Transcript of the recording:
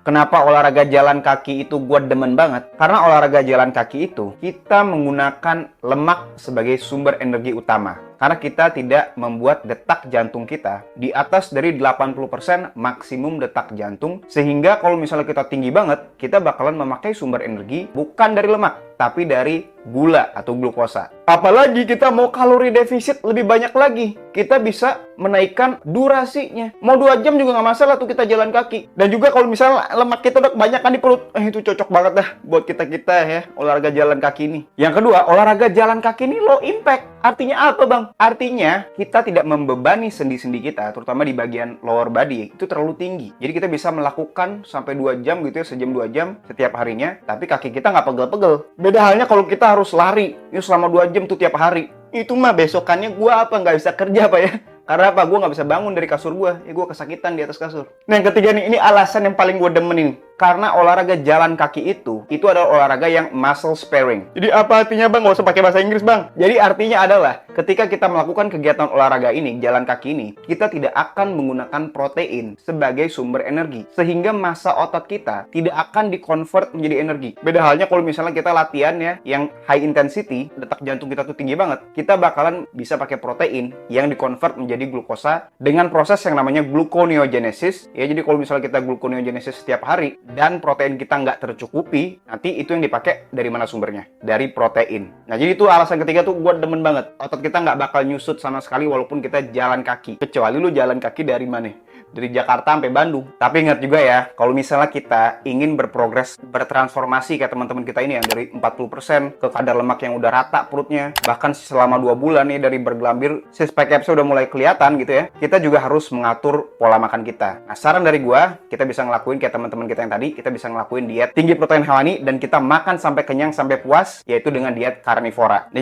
Kenapa olahraga jalan kaki itu gue demen banget? Karena olahraga jalan kaki itu kita menggunakan lemak sebagai sumber energi utama. Karena kita tidak membuat detak jantung kita di atas dari 80% maksimum detak jantung. Sehingga kalau misalnya kita tinggi banget, kita bakalan memakai sumber energi bukan dari lemak, tapi dari gula atau glukosa. Apalagi kita mau kalori defisit lebih banyak lagi. Kita bisa menaikkan durasinya. Mau 2 jam juga nggak masalah tuh kita jalan kaki. Dan juga kalau misalnya lemak kita udah kebanyakan di perut, itu cocok banget dah buat kita-kita ya, olahraga jalan kaki ini. Yang kedua, olahraga jalan kaki ini low impact. Artinya apa, Bang? Artinya kita tidak membebani sendi-sendi kita, terutama di bagian lower body, itu terlalu tinggi. Jadi kita bisa melakukan sampai 2 jam gitu ya, sejam 2 jam setiap harinya, tapi kaki kita nggak pegel-pegel. Beda halnya kalau kita harus lari, ini selama 2 jam tuh tiap hari. Itu mah besokannya gua nggak bisa kerja Pak ya. Karena apa? Gue nggak bisa bangun dari kasur gue. Ya gue kesakitan di atas kasur. Nah yang ketiga nih, ini alasan yang paling gue demen ini. Karena olahraga jalan kaki itu adalah olahraga yang muscle sparing. Jadi apa artinya Bang? Nggak usah pakai bahasa Inggris Bang. Jadi artinya adalah ketika kita melakukan kegiatan olahraga ini, jalan kaki ini, kita tidak akan menggunakan protein sebagai sumber energi. Sehingga massa otot kita tidak akan dikonvert menjadi energi. Beda halnya kalau misalnya kita latihan ya, yang high intensity, detak jantung kita tuh tinggi banget, kita bakalan bisa pakai protein yang dikonvert menjadi glukosa dengan proses yang namanya gluconeogenesis. Ya, jadi kalau misalnya kita gluconeogenesis setiap hari dan protein kita nggak tercukupi, nanti itu yang dipakai dari mana sumbernya? Dari protein. Nah, jadi itu alasan ketiga tuh gue demen banget. Otot kita nggak bakal nyusut sama sekali walaupun kita jalan kaki. Kecuali lu jalan kaki dari mana? Dari Jakarta sampai Bandung. Tapi ingat juga ya, kalau misalnya kita ingin berprogres, bertransformasi kayak teman-teman kita ini yang dari 40% ke kadar lemak yang udah rata perutnya, bahkan selama 2 bulan nih dari bergelambir, six pack abs udah mulai kelihatan gitu ya, kita juga harus mengatur pola makan kita. Nah, saran dari gua, kita bisa ngelakuin kayak teman-teman kita yang tadi, kita bisa ngelakuin diet tinggi protein hewani dan kita makan sampai kenyang sampai puas, yaitu dengan diet karnivora. Nah, jadi